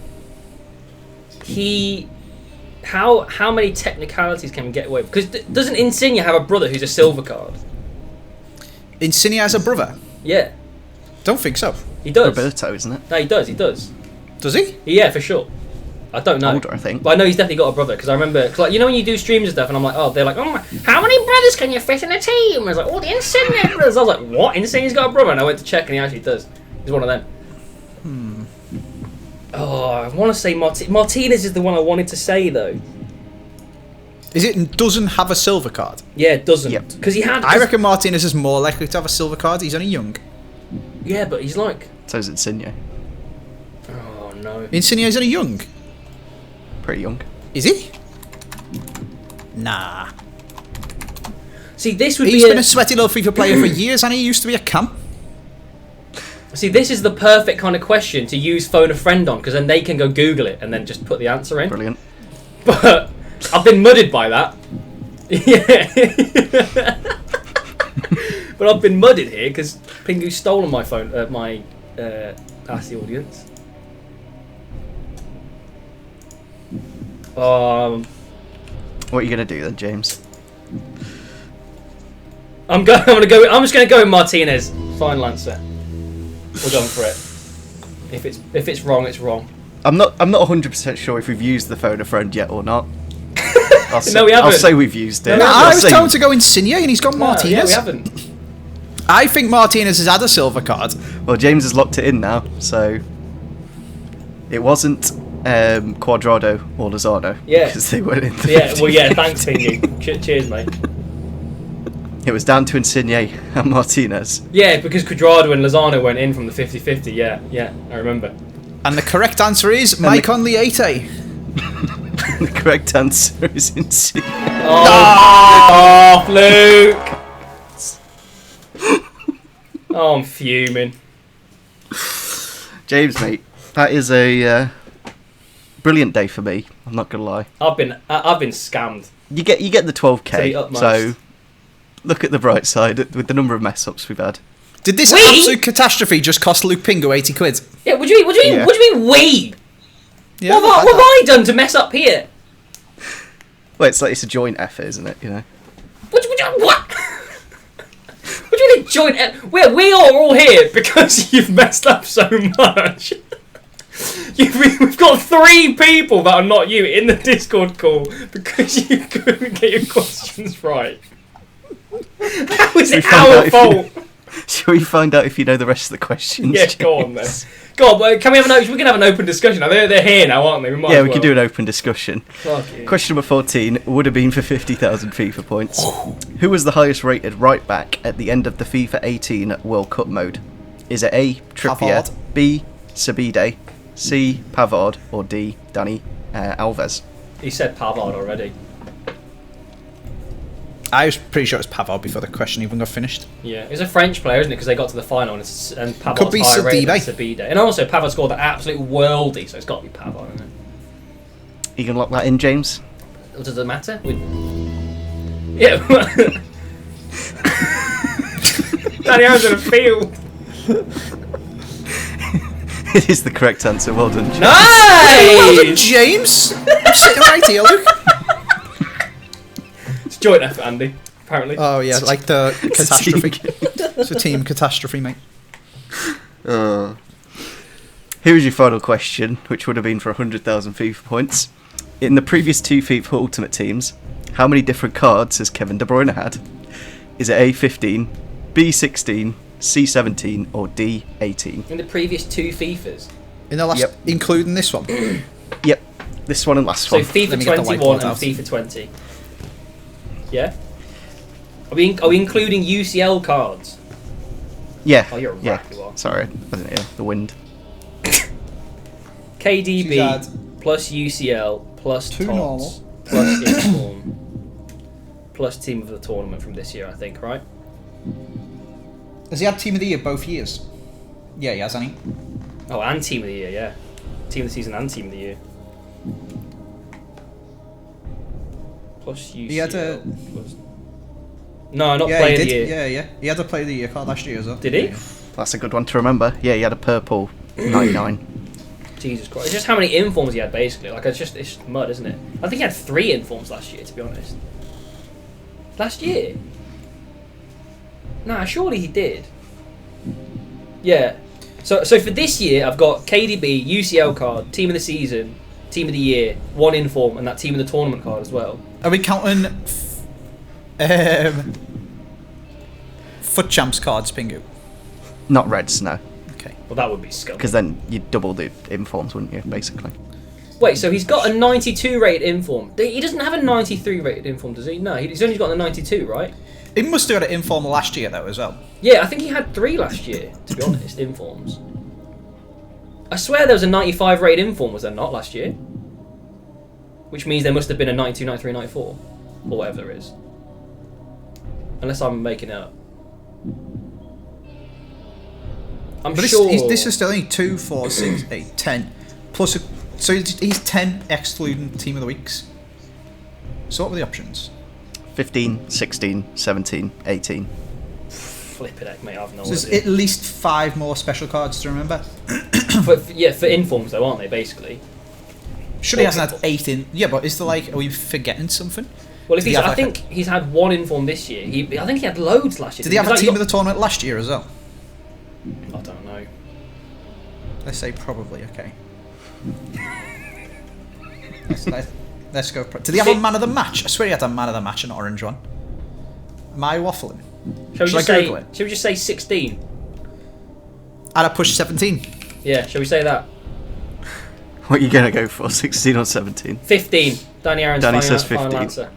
how many technicalities can we get away with? Because doesn't Insigne have a brother who's a silver card? Insigne has a brother? Yeah, Don't think so. he does. Roberto, isn't it? No, he does. He does. Does he? Yeah, for sure. I don't know. Older, I think. But I know he's definitely got a brother because I remember, cause like, you know, when you do streams and stuff, and I'm like, oh, they're like, oh, how many brothers can you fit in a team? I was like, oh, the Insigne brothers. I was like, what? Insigne's got a brother? And I went to check, and he actually does. He's one of them. Oh, I want to say Martinez is the one I wanted to say though. Is it doesn't have a silver card? Yeah, it doesn't. Yep. Because he had. I reckon Martinez is more likely to have a silver card. He's only young. Yeah, but he's like. So is Insigne. Oh no. Insigne is only young. Pretty young. Is he? Nah. See, this would He's be been a sweaty little FIFA player for years, and he used to be a camp. See, this is the perfect kind of question to use phone a friend on, because then they can go Google it and then just put the answer in. Brilliant. But I've been mudded by that. Yeah. But I've been mudded here because Pingu's stolen my phone. Ask the audience. What are you gonna do then, James? I'm just gonna go with Martinez. Final answer. We're going for it. If it's wrong, it's wrong. I'm not 100% sure if we've used the phone a friend yet or not. No, we haven't. I'll say we've used it. No, I was say- telling him to go Insigne, and he's got Martinez. Yeah, we haven't. I think Martinez has had a silver card. Well, James has locked it in now, so it wasn't Quadrado or Lozano. Yeah. Because they weren't in the Yeah, well, yeah, 50-50. thanks, Pingu. Cheers, mate. It was down to Insigne and Martinez. Yeah, because Cuadrado and Lozano went in from the 50-50. Yeah, I remember. And the correct answer is Mike Onliete. The correct answer is Insigne. Oh, Luke! Oh, I'm fuming. James, mate, that is a brilliant day for me. I'm not gonna lie. I've been scammed. You get the To the 12k. utmost. So look at the bright side with the number of mess ups we've had. Did this We? absolute catastrophe just cost Luke Pingo 80 quid? Yeah, what do you mean? Yeah. What do you mean we? Yeah, What have I done to mess up here? Well, it's a joint effort, isn't it? You know. What? What do you mean joint? We are all here because you've messed up so much. We've got 3 people that are not you in the Discord call because you couldn't get your questions right. How is it our fault? Shall we find out if you know the rest of the questions? Yeah, go on then. Go on, but can we have we can have an open discussion. Now, they're here now, aren't they? We might Yeah, as we well. can do an open discussion. Fuck you. Question number 14 would have been for 50,000 FIFA points. Who was the highest rated right back at the end of the FIFA 18 World Cup mode? Is it A, Trippier, Pavard. B, Sabide, C, Pavard, or D, Danny Alves? He said Pavard already. I was pretty sure it was Pavard before the question even got finished. Yeah, it's a French player, isn't it? Because they got to the final and Pavard's Could be higher rated than Sabide. Sabide. And also, Pavard scored an absolute worldie, so it's got to be Pavard, isn't it? You can lock that in, James? Does it matter? Yeah. DannyAarons in a field. It is the correct answer. Well done, James. Well done, Nice! James! I'm sitting right here, Luke. It's joint effort, Andy, apparently. Oh, yeah, like the It's a team catastrophe. It's a team catastrophe, mate. Here's your final question, which would have been for 100,000 FIFA points. In the previous 2 FIFA Ultimate teams, how many different cards has Kevin De Bruyne had? Is it A, 15, B, 16, C, 17, or D, 18? In the previous 2 FIFAs. In the last, Yep. including this one. Yep, this one and last So one. Let FIFA me get the 21 and whiteboard out. FIFA 20. Yeah? Are we including UCL cards? Yeah, Oh, you're a yeah. rat, you are. Sorry, I wasn't here. The wind. KDB She's had plus UCL plus 2 TOTS normal. plus Inform plus team of the tournament from this year, I think, right? Has he had Team of the Year both years? Yeah, he has, hasn't he? Oh, and team of the year, yeah. Team of the season and team of the year. Plus UCL. He had a- plus... No, not Yeah, player he of did. the year. Yeah. He had a Player of the Year card last year as well. Did he? That's a good one to remember. Yeah, he had a purple 99. Jesus Christ. It's just how many informs he had, basically. Like, it's just mud, isn't it? I think he had 3 informs last year, to be honest. Last year? Nah, surely he did. Yeah. So for this year, I've got KDB, UCL card, Team of the Season, Team of the Year, 1 inform, and that Team of the Tournament card as well. Are we counting foot champs cards, Pingu? Not Reds, no. Okay. Well, that would be scum. Because then you'd double the informs, wouldn't you, basically? Wait, so he's got a 92 rated inform. He doesn't have a 93 rated inform, does he? No, he's only got a 92, right? He must have got an inform last year, though, as well. Yeah, I think he had 3 last year, to be honest, informs. I swear there was a 95 rated inform, was there not, last year? Which means there must have been a 92, 93, 94. Or whatever there is. Unless I'm making it up. I'm But sure... this is still only 2, 4, 6, 8, 10. Plus, so he's 10 excluding Team of the Weeks. So what were the options? 15, 16, 17, 18. Flip it, heck, mate, I've no So there's idea. at least 5 more special cards to remember. For informs though, aren't they, basically? Surely he hasn't had 8 in... Yeah, but is there like... Are we forgetting something? Well, if Did he's, he have I like think he's had 1 inform this year. I think he had loads last year. Did he have a Team of the Tournament last year as well? I don't know. Let's say probably, okay. Let's go... Did he have a Man of the Match? I swear he had a Man of the Match, an orange one. Am I waffling? Shall we just say 16? And I pushed 17. Yeah, shall we say that? What are you going to go for, 16 or 17? 15. DannyAarons Danny final, says final 15. answer.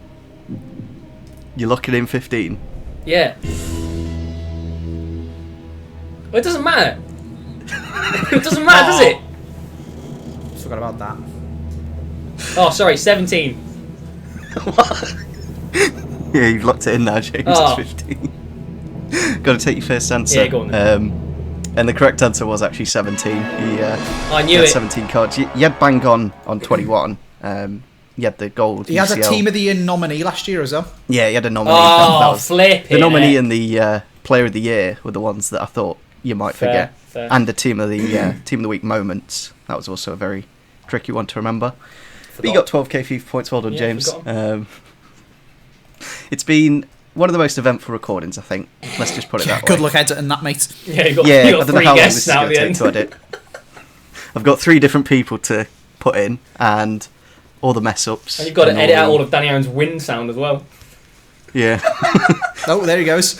You're locking in 15? Yeah. Well, it doesn't matter. It doesn't matter, does it? Forgot about that. Oh, sorry, 17. Yeah, you've locked it in now, James. Oh. It's 15. Got to take your first answer. Yeah, go on then. And the correct answer was actually 17. I knew had it. 17 cards. You had bang on 21. You had the gold. He had a UCL. Team of the Year nominee last year as well. Yeah, he had a nominee. Oh, that was flip the it, nominee eh? and the Player of the Year were the ones that I thought you might forget. Fair. And the Team of the Week moments. That was also a very tricky one to remember. But you got 12k FIFA points. Well done, Yeah, James. forgot. It's been one of the most eventful recordings, I think. Let's just put it that way. Good luck editing that, mate. Yeah, you got, Yeah, you I got don't know 3 how long guests this is now at going the to end. take to edit. I've got 3 different people to put in, and all the mess ups. And you've got to edit out the- all of DannyAarons' wind sound as well. Yeah. Oh, there he goes.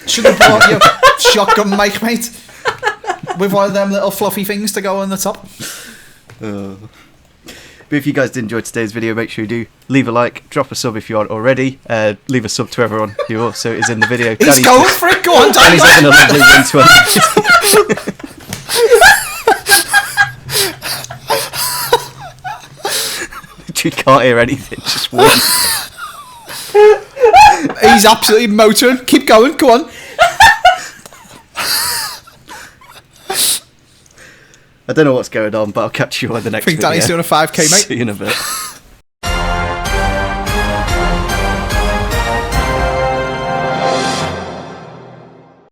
Should have brought your shotgun mic, mate. With one of them little fluffy things to go on the top. But if you guys did enjoy today's video, make sure you do leave a like, drop a sub if you aren't already, leave a sub to everyone who also is in the video. He's Danny's going for it. Go on, Danny. Danny's having a lovely win to You can't hear anything, just one. He's absolutely motoring. Keep going. Go on. I don't know what's going on, but I'll catch you on the next I think video. Danny's doing a 5k, mate. See you in a bit.